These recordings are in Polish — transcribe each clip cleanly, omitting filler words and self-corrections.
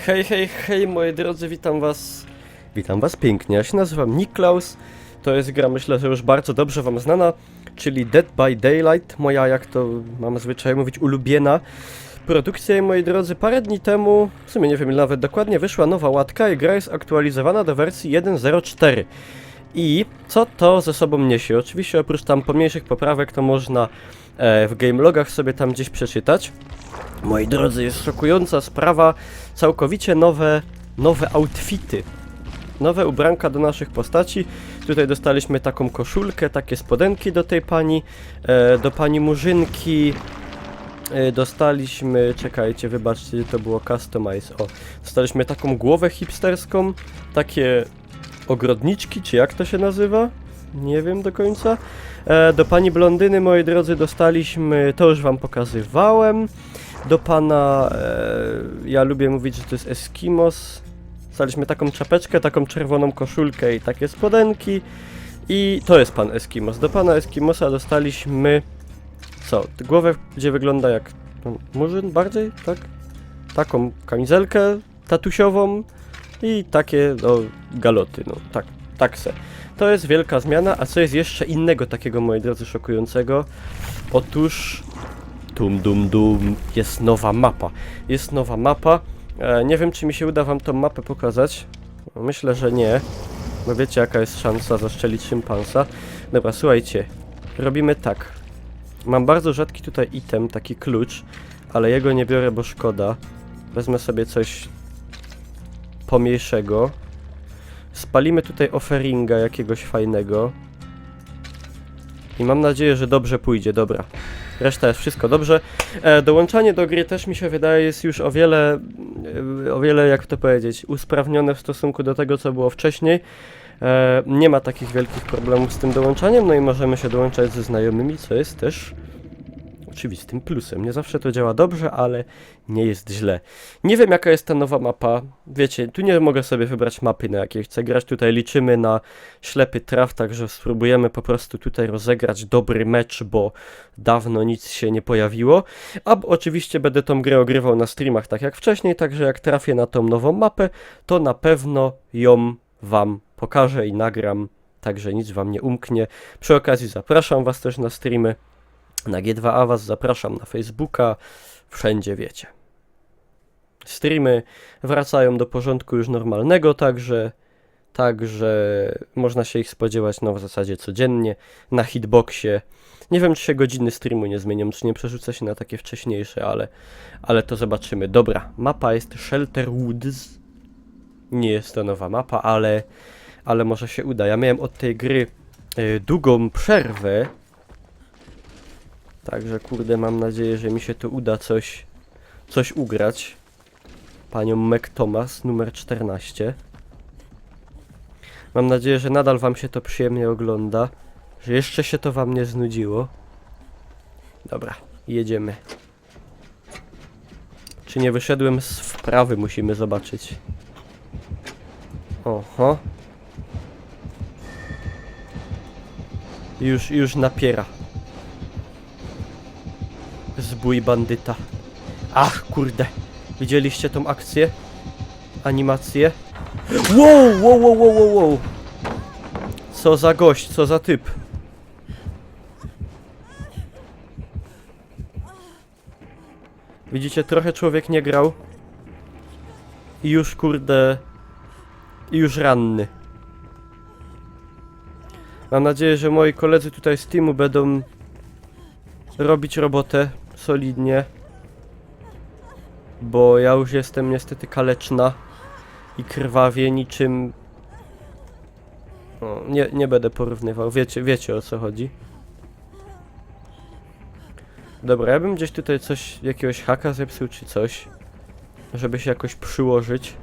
Hej, hej, hej, moi drodzy, witam was pięknie. Ja się nazywam Niklaus. To jest gra, myślę, że już bardzo dobrze wam znana, czyli Dead by Daylight, moja, jak to mam zwyczaj mówić, ulubiona produkcja. I moi drodzy, parę dni temu, w sumie nie wiem ile nawet dokładnie, wyszła nowa łatka i gra jest aktualizowana do wersji 1.04. I co to ze sobą niesie? Oczywiście oprócz tam pomniejszych poprawek to można w gamelogach sobie tam gdzieś przeczytać. Moi drodzy, jest szokująca sprawa, całkowicie nowe outfity, nowe ubranka do naszych postaci. Tutaj dostaliśmy taką koszulkę, takie spodenki do tej pani, do pani Murzynki. Dostaliśmy, czekajcie, wybaczcie, to było customize, dostaliśmy taką głowę hipsterską, takie ogrodniczki, czy jak to się nazywa? Nie wiem do końca. Do pani blondyny, moi drodzy, dostaliśmy, to już wam pokazywałem. Do pana, ja lubię mówić, że to jest Eskimos. Dostaliśmy taką czapeczkę, taką czerwoną koszulkę i takie spodenki. I to jest pan Eskimos. Do pana Eskimosa dostaliśmy, co? Głowę, gdzie wygląda jak murzyn bardziej, tak? Taką kamizelkę tatusiową i takie, galoty, tak se. To jest wielka zmiana, a co jest jeszcze innego takiego, moi drodzy, szokującego? Otóż dum, jest nowa mapa. Jest nowa mapa. Nie wiem, czy mi się uda wam tą mapę pokazać. Myślę, że nie. Bo wiecie, jaka jest szansa zastrzelić szympansa. Dobra, słuchajcie. Robimy tak. Mam bardzo rzadki tutaj item, taki klucz, ale jego nie biorę, bo szkoda. Wezmę sobie coś pomniejszego. Spalimy tutaj offeringa jakiegoś fajnego. I mam nadzieję, że dobrze pójdzie, dobra. Reszta jest wszystko dobrze. Dołączanie do gry też mi się wydaje jest już o wiele, jak to powiedzieć, usprawnione w stosunku do tego, co było wcześniej. Nie ma takich wielkich problemów z tym dołączaniem, no i możemy się dołączać ze znajomymi, co jest też oczywistym plusem. Nie zawsze to działa dobrze, ale nie jest źle. Nie wiem, jaka jest ta nowa mapa. Wiecie, tu nie mogę sobie wybrać mapy, na jakiej chcę grać. Tutaj liczymy na ślepy traf, także spróbujemy po prostu tutaj rozegrać dobry mecz, bo dawno nic się nie pojawiło. A oczywiście będę tą grę ogrywał na streamach, tak jak wcześniej, także jak trafię na tą nową mapę, to na pewno ją wam pokażę i nagram, także nic wam nie umknie. Przy okazji zapraszam was też na streamy. Na G2A was zapraszam, na Facebooka, wszędzie wiecie. Streamy wracają do porządku już normalnego, także można się ich spodziewać w zasadzie codziennie, na hitboxie. Nie wiem, czy się godziny streamu nie zmienią, czy nie przerzucę się na takie wcześniejsze, ale to zobaczymy. Dobra, mapa jest Shelter Woods. Nie jest to nowa mapa, ale może się uda. Ja miałem od tej gry długą przerwę. Także kurde, mam nadzieję, że mi się tu uda coś ugrać. Panią McThomas, numer 14. Mam nadzieję, że nadal wam się to przyjemnie ogląda. Że jeszcze się to wam nie znudziło. Dobra, jedziemy. Czy nie wyszedłem z wprawy, musimy zobaczyć. Oho. Już napiera. Zbój bandyta. Ach, kurde. Widzieliście tą akcję? Animację? Wow. Co za gość, co za typ. Widzicie, trochę człowiek nie grał. I już, kurde... I już ranny. Mam nadzieję, że moi koledzy tutaj z teamu będą robić robotę solidnie, bo ja już jestem niestety kaleczna i krwawie niczym. Nie będę porównywał, wiecie o co chodzi. Dobra, ja bym gdzieś tutaj jakiegoś haka zepsuł czy coś, żeby się jakoś przyłożyć.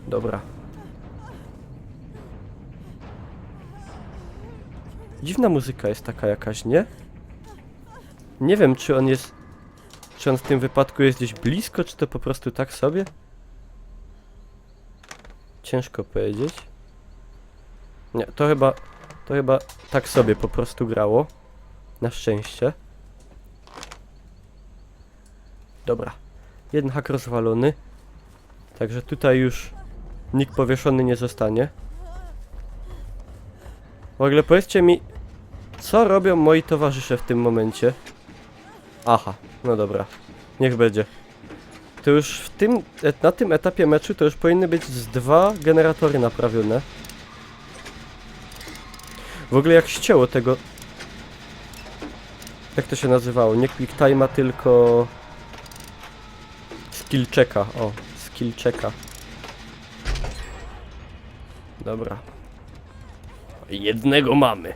Dobra. Dziwna muzyka jest taka jakaś, nie? Nie wiem, czy on w tym wypadku jest gdzieś blisko, czy to po prostu tak sobie? Ciężko powiedzieć. Nie, to chyba tak sobie po prostu grało. Na szczęście. Dobra. Jeden hak rozwalony. Także tutaj już nikt powieszony nie zostanie. W ogóle powiedzcie mi, co robią moi towarzysze w tym momencie? Aha, no dobra. Niech będzie. To już na tym etapie meczu to już powinny być z 2 generatory naprawione. W ogóle jak ścięło tego... Jak to się nazywało? Nie quick time'a, tylko... Skill checka. O, skill checka. Dobra. Jednego mamy.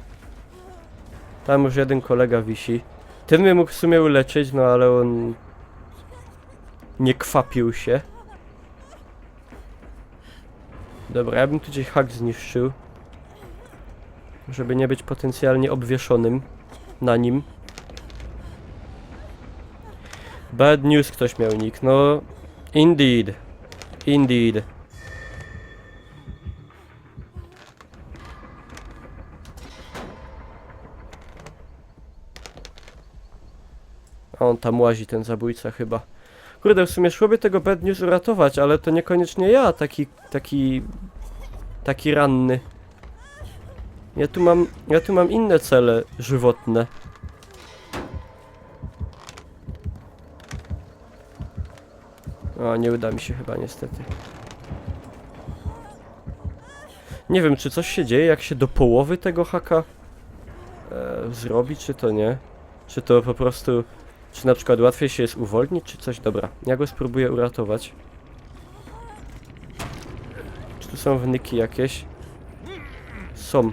Tam już jeden kolega wisi. Ten mnie mógł w sumie uleczyć, no ale on... Nie kwapił się. Dobra, ja bym tu gdzieś hak zniszczył. Żeby nie być potencjalnie obwieszonym na nim. Bad news ktoś miał nick, no... Indeed. Indeed. A on tam łazi, ten zabójca chyba. Kurde, w sumie szłoby tego bad news uratować, ale to niekoniecznie ja, taki ranny. Ja tu mam inne cele żywotne. O, nie uda mi się chyba niestety. Nie wiem, czy coś się dzieje, jak się do połowy tego haka zrobi, czy to nie. Czy to po prostu... Czy na przykład łatwiej się jest uwolnić, czy coś? Dobra, ja go spróbuję uratować. Czy tu są wnyki jakieś? Są.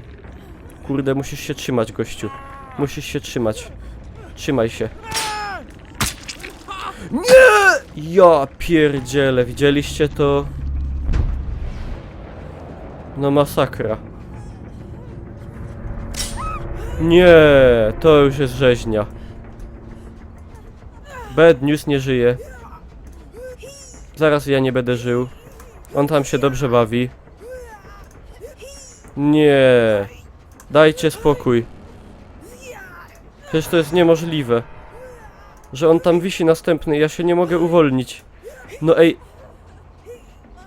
Kurde, musisz się trzymać, gościu. Musisz się trzymać. Trzymaj się. Nie! Ja pierdzielę, widzieliście to? No masakra. Nie, to już jest rzeźnia. Bad news nie żyje. Zaraz ja nie będę żył. On tam się dobrze bawi. Nie. Dajcie spokój. Przecież to jest niemożliwe. Że on tam wisi następny, ja się nie mogę uwolnić. No ej.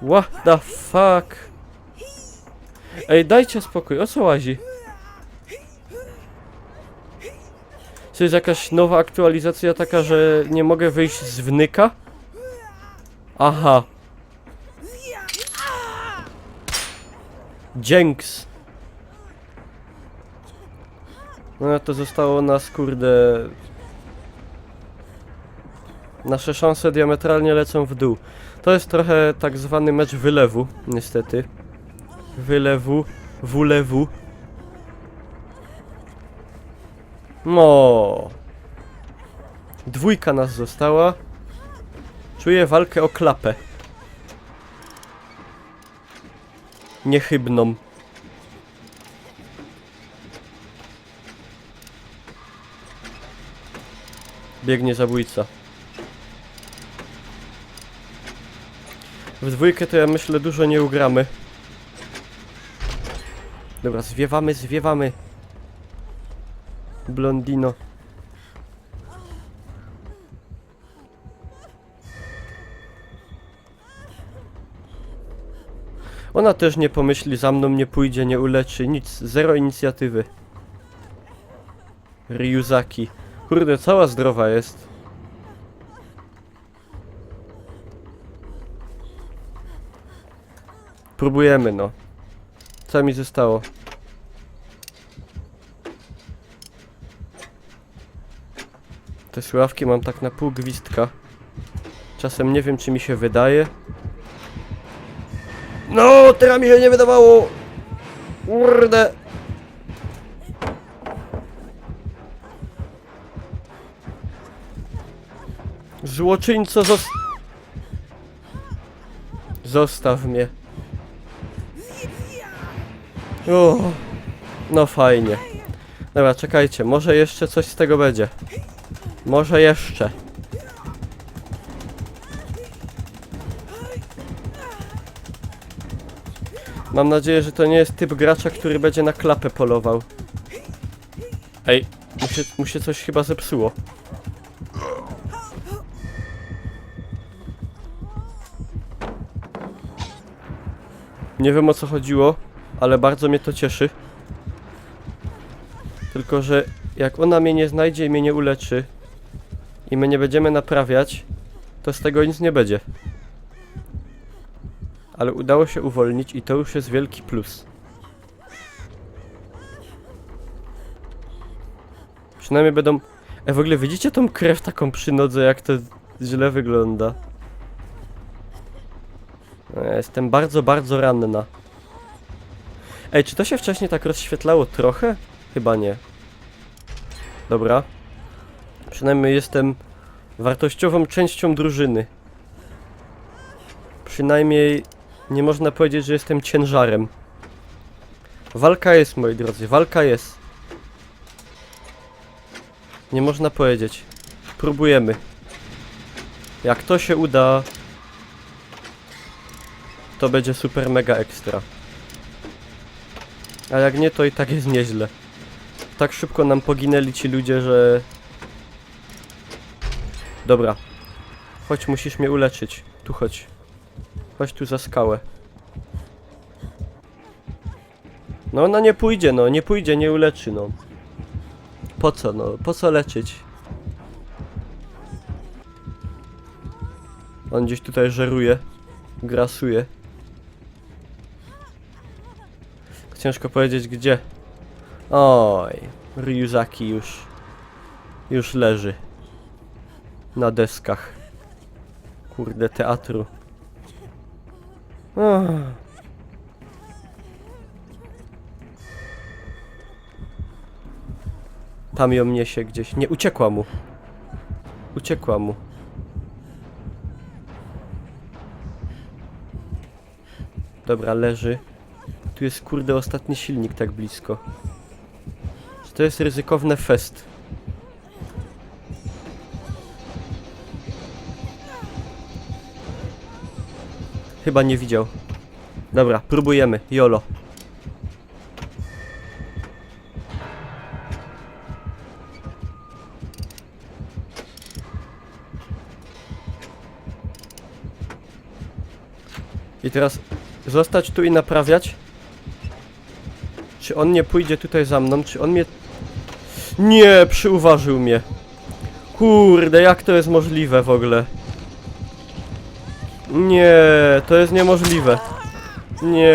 What the fuck? Ej, dajcie spokój, o co łazi? Czy jest jakaś nowa aktualizacja taka, że nie mogę wyjść z wnyka? Aha. Dzięks. No to zostało nas, kurde... Nasze szanse diametralnie lecą w dół. To jest trochę tak zwany mecz wylewu, niestety. Wylewu, wulewu. No. 2 nas została. Czuję walkę o klapę. Niechybną. Biegnie zabójca. W 2 to ja myślę dużo nie ugramy. Dobra, zwiewamy, zwiewamy. Blondino. Ona też nie pomyśli, za mną nie pójdzie, nie uleczy, nic, zero inicjatywy. Ryuzaki. Kurde, cała zdrowa jest. Próbujemy, no. Co mi zostało? Te słuchawki mam tak na pół gwizdka. Czasem nie wiem, czy mi się wydaje. No, teraz mi się nie wydawało! Kurde! Złoczyńco, zostaw mnie. O, no fajnie. Dobra, czekajcie, może jeszcze coś z tego będzie. Może jeszcze. Mam nadzieję, że to nie jest typ gracza, który będzie na klapę polował. Ej, mu się coś chyba zepsuło. Nie wiem o co chodziło, ale bardzo mnie to cieszy. Tylko, że jak ona mnie nie znajdzie i mnie nie uleczy i my nie będziemy naprawiać, to z tego nic nie będzie. Ale udało się uwolnić i to już jest wielki plus. Przynajmniej będą... w ogóle widzicie tą krew taką przy nodze, jak to źle wygląda? Ja jestem bardzo, bardzo ranna. Ej, czy to się wcześniej tak rozświetlało trochę? Chyba nie. Dobra. Przynajmniej jestem wartościową częścią drużyny. Przynajmniej nie można powiedzieć, że jestem ciężarem. Walka jest, moi drodzy, walka jest. Nie można powiedzieć. Próbujemy. Jak to się uda, to będzie super mega ekstra. A jak nie, to i tak jest nieźle. Tak szybko nam poginęli ci ludzie, że... Dobra. Chodź, musisz mnie uleczyć. Tu chodź. Chodź tu za skałę. No ona nie pójdzie, no. Nie pójdzie, nie uleczy, no. Po co, no? Po co leczyć? On gdzieś tutaj żeruje. Grasuje. Ciężko powiedzieć gdzie. Oj, Ryuzaki już leży. Na deskach. Kurde, teatru. Tam ją niesie gdzieś. Nie, uciekła mu. Uciekła mu. Dobra, leży. Tu jest kurde ostatni silnik tak blisko. To jest ryzykowne fest. Chyba nie widział. Dobra, próbujemy. YOLO. I teraz zostać tu i naprawiać? Czy on nie pójdzie tutaj za mną? Czy on mnie... Nie, przyuważył mnie. Kurde, jak to jest możliwe w ogóle? Nie, to jest niemożliwe. Nie.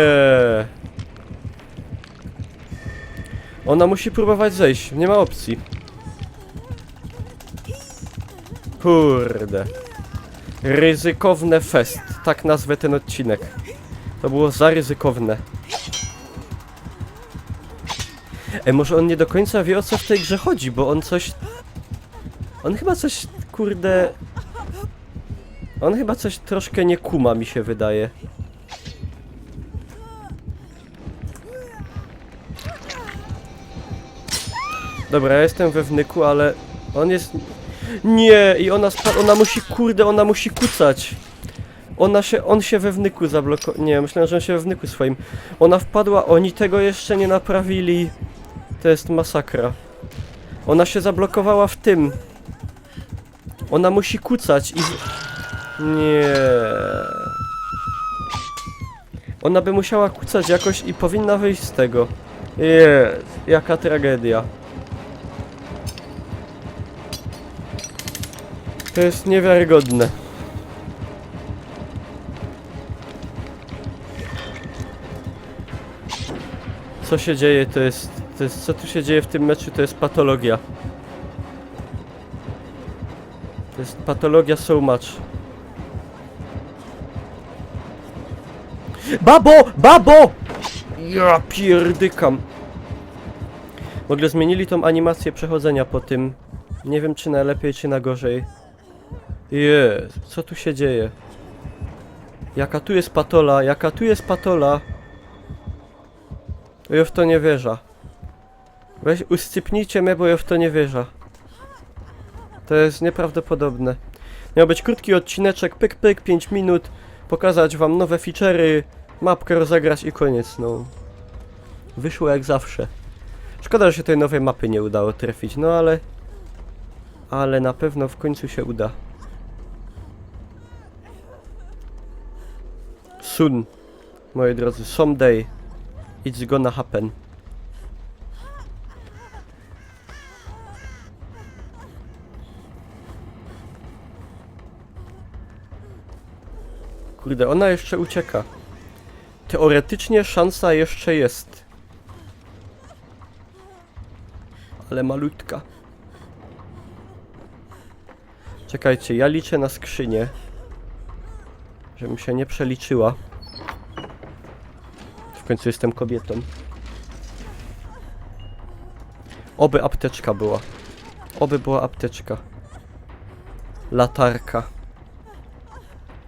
Ona musi próbować zejść, nie ma opcji. Kurde. Ryzykowne fest, tak nazwę ten odcinek. To było za ryzykowne. Może on nie do końca wie, o co w tej grze chodzi, bo on coś... On chyba coś, kurde... On chyba coś troszkę nie kuma, mi się wydaje. Dobra, ja jestem we wnyku, ale... On jest... Nie! I ona musi, kurde, ona musi kucać. On się we wnyku zablokował. Nie, myślałem, że on się we wnyku swoim. Ona wpadła, oni tego jeszcze nie naprawili. To jest masakra. Ona się zablokowała w tym. Ona musi kucać i... Nie. Ona by musiała kucać jakoś i powinna wyjść z tego. Jest, jaka tragedia. To jest niewiarygodne. Co się dzieje, to jest... Co tu się dzieje w tym meczu, to jest patologia. To jest patologia so much. Babo! Babo! Ja pierdykam. W ogóle zmienili tą animację przechodzenia po tym. Nie wiem, czy na lepiej, czy na gorzej. Jezu, co tu się dzieje? Jaka tu jest patola? Jaka tu jest patola? Ja w to nie wierzę. Weź, uscypnijcie mnie, bo ja w to nie wierzę. To jest nieprawdopodobne. Miał być krótki odcineczek, pyk pyk, 5 minut. Pokazać wam nowe feature'y, mapkę rozegrać i koniec, no. Wyszło jak zawsze. Szkoda, że się tej nowej mapy nie udało trafić, no ale... Ale na pewno w końcu się uda. Soon. Moi drodzy, someday it's gonna happen. Kurde, ona jeszcze ucieka. Teoretycznie szansa jeszcze jest. Ale malutka. Czekajcie, ja liczę na skrzynię. Żebym się nie przeliczyła. W końcu jestem kobietą. Oby apteczka była. Oby była apteczka. Latarka.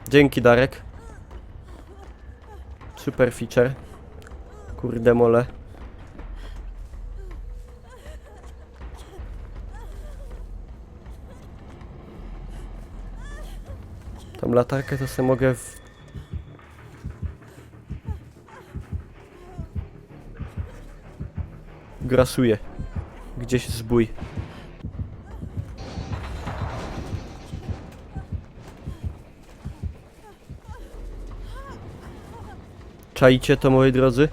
Dzięki, Darek. Super feature. Kurde mole. Tą latarkę to sobie mogę grasuje. Gdzieś zbój. Czajcie to, moi drodzy?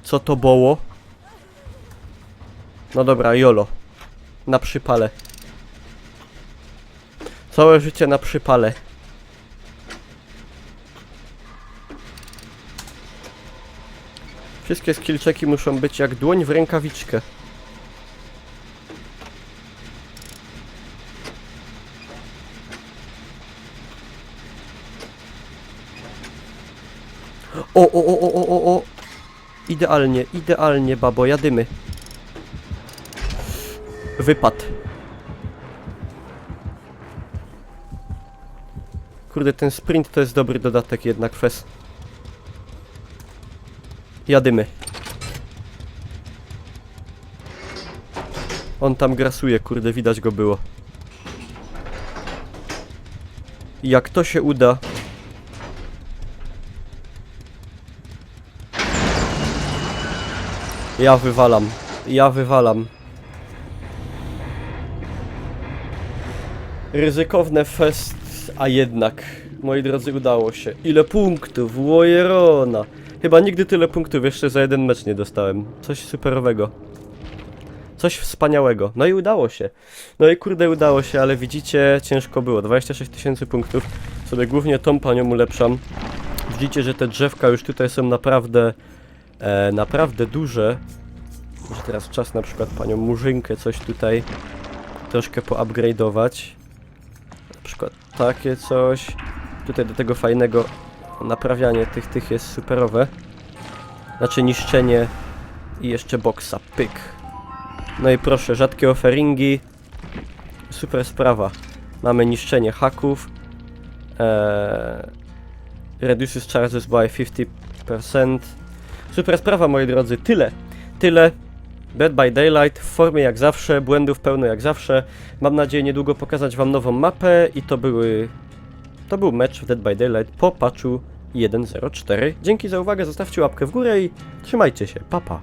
Co to było? No dobra, jolo. Na przypale. Całe życie na przypale. Wszystkie skillczeki muszą być jak dłoń w rękawiczkę. O. Idealnie, idealnie, babo, jadymy. Wypad. Kurde, ten sprint to jest dobry dodatek jednak, fes. Jadymy. On tam grasuje, kurde, widać go było. Jak to się uda... Ja wywalam. Ja wywalam. Ryzykowne fest, a jednak, moi drodzy, udało się. Ile punktów, Wojerona. Chyba nigdy tyle punktów jeszcze za jeden mecz nie dostałem. Coś superowego. Coś wspaniałego. No i udało się. No i kurde, udało się, ale widzicie, ciężko było. 26 000 punktów. Sobie głównie tą panią ulepszam. Widzicie, że te drzewka już tutaj są naprawdę... naprawdę duże. Może teraz czas na przykład panią Murzynkę coś tutaj troszkę poupgrade'ować. Na przykład takie coś. Tutaj do tego fajnego naprawianie tych jest superowe. Znaczy niszczenie i jeszcze boksa. Pyk. No i proszę, rzadkie offeringi. Super sprawa. Mamy niszczenie haków. Reduces charges by 50%. Super sprawa, moi drodzy. Tyle. Dead by Daylight w formie jak zawsze, błędów pełno jak zawsze. Mam nadzieję niedługo pokazać wam nową mapę i to był mecz w Dead by Daylight po patchu 1.04. Dzięki za uwagę, zostawcie łapkę w górę i trzymajcie się. Pa, pa.